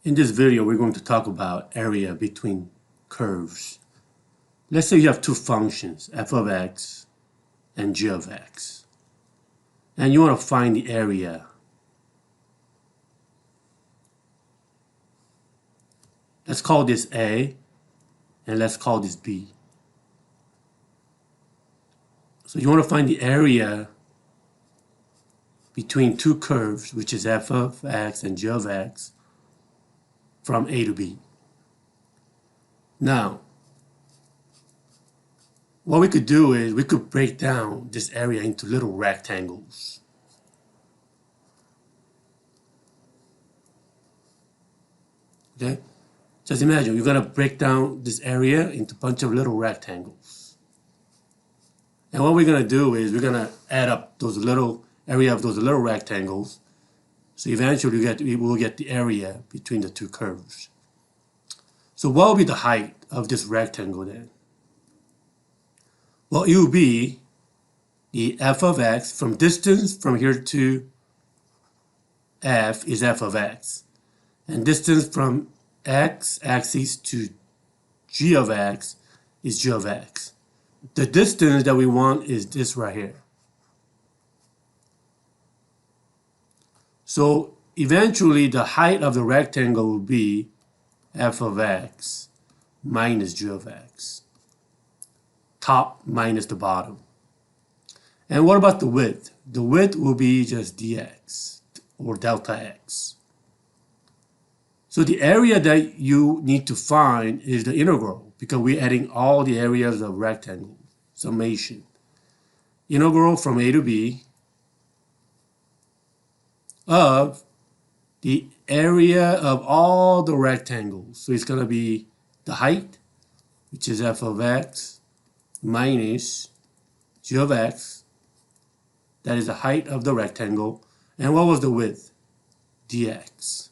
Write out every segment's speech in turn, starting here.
In this video, we're going to talk about area between curves. Let's say you have two functions, f of x and g of x, and you want to find the area. Let's call this A, and let's call this B. So you want to find the area between two curves, which is f of x and g of x, from A to B. Now, what we could do is we could break down this area into little rectangles. Okay? Just imagine, you're going to break down this area into a bunch of little rectangles. And what we're going to do is we're going to add up those little area of those little rectangles. So eventually we will get the area between the two curves. So what will be the height of this rectangle then? Well, it will be the f of x from distance from here to f is f of x. And distance from x axis to g of x is g of x. The distance that we want is this right here. So eventually the height of the rectangle will be f of x minus g of x. Top minus the bottom. And what about the width? The width will be just dx or delta x. So the area that you need to find is the integral, because we're adding all the areas of rectangle, summation. Integral from A to B of the area of all the rectangles. So it's going to be the height, which is f of x, minus g of x. That is the height of the rectangle. And what was the width? dx.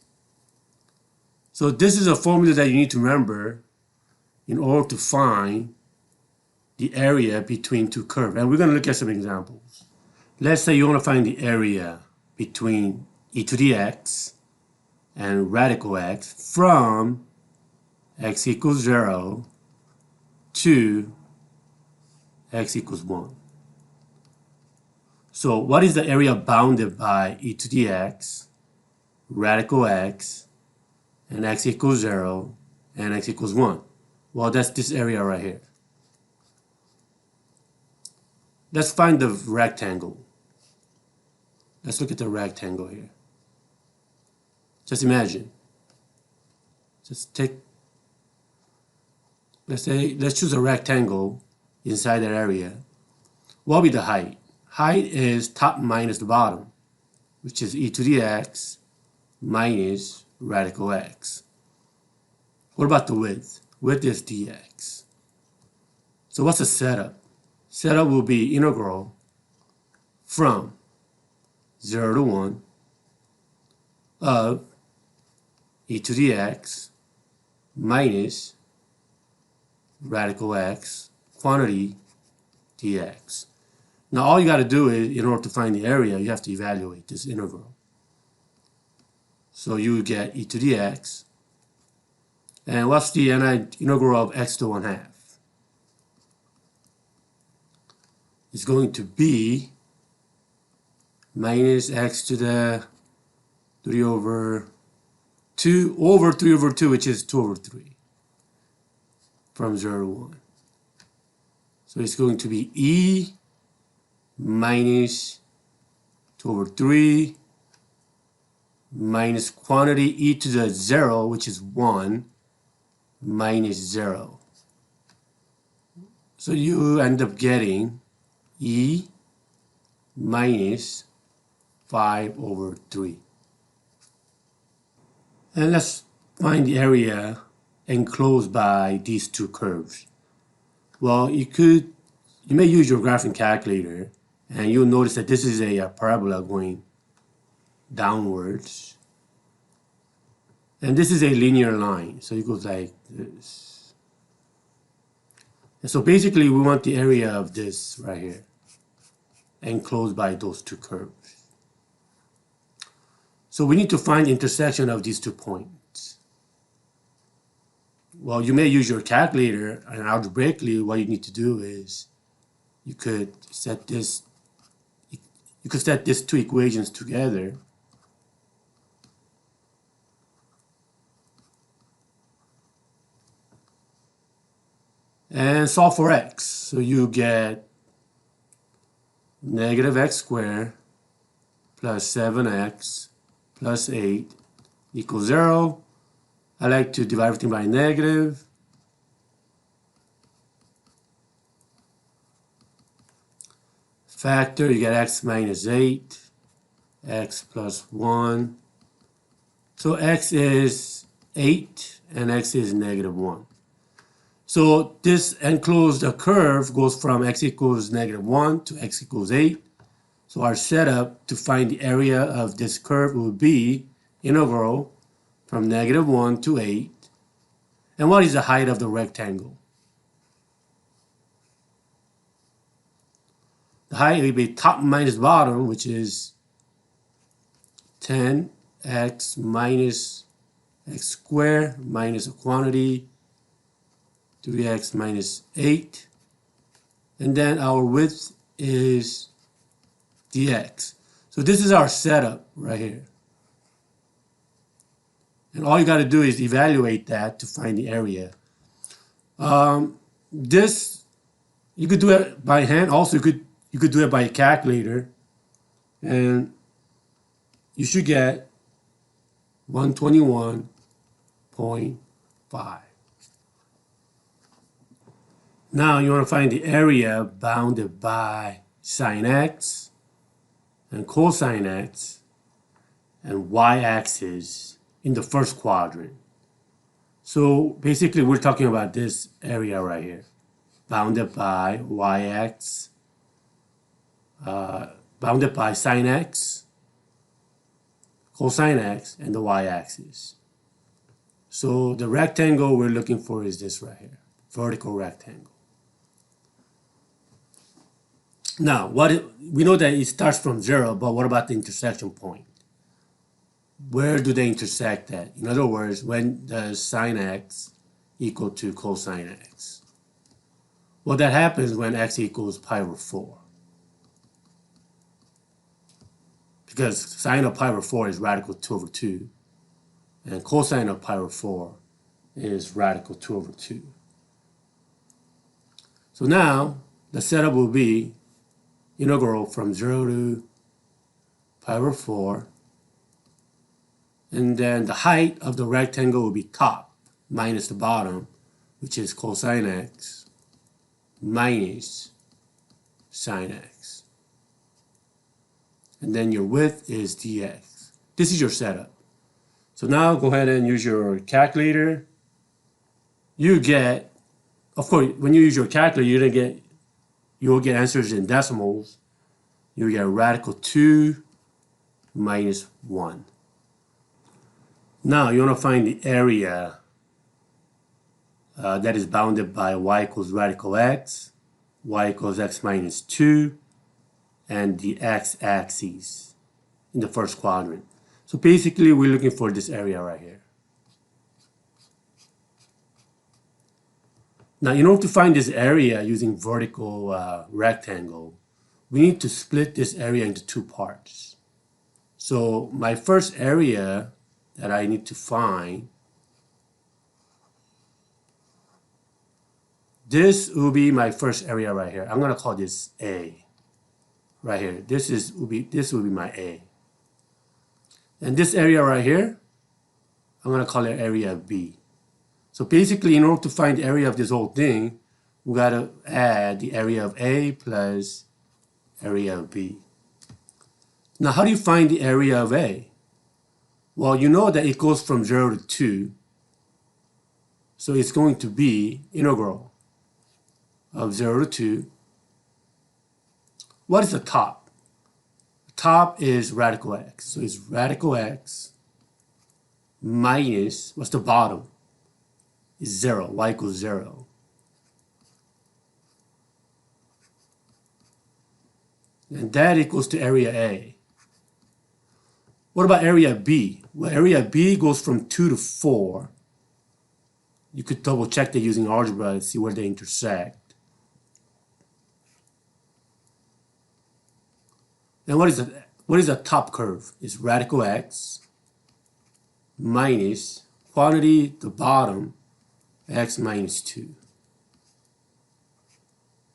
So this is a formula that you need to remember in order to find the area between two curves. And we're going to look at some examples. Let's say you want to find the area between e to the x and radical x from x equals 0 to x equals 1. So what is the area bounded by e to the x, radical x, and x equals 0, and x equals 1? Well, that's this area right here. Let's find the rectangle. Let's look at the rectangle here. Just imagine. Just take, let's choose a rectangle inside that area. What will be the height? Height is top minus the bottom, which is e to the x minus radical x. What about the width? Width is dx. So what's the setup? Setup will be integral from 0 to 1 of e to the x minus radical x quantity dx. Now all you got to do is, in order to find the area, you have to evaluate this integral. So you get e to the x. And what's the integral of x to 1/2? It's going to be minus x to the 3 over 2 over 3 over 2, which is 2 over 3, from 0 to 1. So it's going to be e minus 2 over 3 minus quantity e to the 0, which is 1, minus 0. So you end up getting e minus 5 over 3. And let's find the area enclosed by these two curves. Well, you may use your graphing calculator, and you'll notice that this is a parabola going downwards. And this is a linear line, so it goes like this. And so basically we want the area of this right here enclosed by those two curves. So we need to find the intersection of these 2 points. well, you may use your calculator, and algebraically, what you need to do is you could set these two equations together. And solve for x. So you get negative x squared plus 7x plus 8 equals 0. I like to divide everything by negative. Factor, you get x minus 8, x plus 1. So x is 8 and x is negative 1. So this enclosed curve goes from x equals negative 1 to x equals 8. So our setup to find the area of this curve would be integral from negative 1 to 8. And what is the height of the rectangle? The height will be top minus bottom, which is 10x minus x squared minus a quantity 3x minus 8. And then our width is dx. So this is our setup right here. And all you got to do is evaluate that to find the area. This, you could do it by hand. Also, you could do it by a calculator. And you should get 121.5. Now you want to find the area bounded by sine x and cosine x and y-axis in the first quadrant. So basically we're talking about this area right here, bounded by y-axis, bounded by sine x, cosine x, and the y-axis. So the rectangle we're looking for is this right here, vertical rectangle. Now, we know that it starts from 0, but what about the intersection point? Where do they intersect at? In other words, when does sine x equal to cosine x? Well, that happens when x equals pi over 4. Because sine of pi over 4 is radical 2 over 2. And cosine of pi over 4 is radical 2 over 2. So now, the setup will be integral from 0 to pi over 4. And then the height of the rectangle will be top minus the bottom, which is cosine x minus sine x. And then your width is dx. This is your setup. So now go ahead and use your calculator. You get, of course, when you use your calculator, you will get answers in decimals. You get radical 2 minus 1. Now you want to find the area that is bounded by y equals radical x, y equals x minus 2, and the x-axis in the first quadrant. So basically we're looking for this area right here. Now in order to find this area using vertical rectangle, we need to split this area into two parts. So my first area that I need to find, this will be my first area right here. I'm going to call this A right here. This will be my A. And this area right here, I'm going to call it area B. So basically, in order to find the area of this whole thing, we got to add the area of A plus area of B. Now, how do you find the area of A? Well, you know that it goes from 0 to 2. So it's going to be integral of 0 to 2. What is the top? The top is radical x. So it's radical x minus, what's the bottom? Is 0, y equals 0. And that equals to area A. What about area B? Well, area B goes from 2 to 4. You could double check that using algebra and see where they intersect. Then what is the top curve? It's radical x minus quantity, the bottom, x minus 2.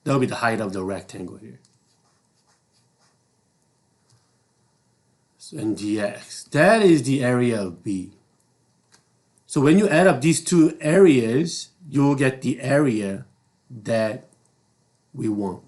That'll be the height of the rectangle here. And dx. That is the area of B. So when you add up these two areas, you'll get the area that we want.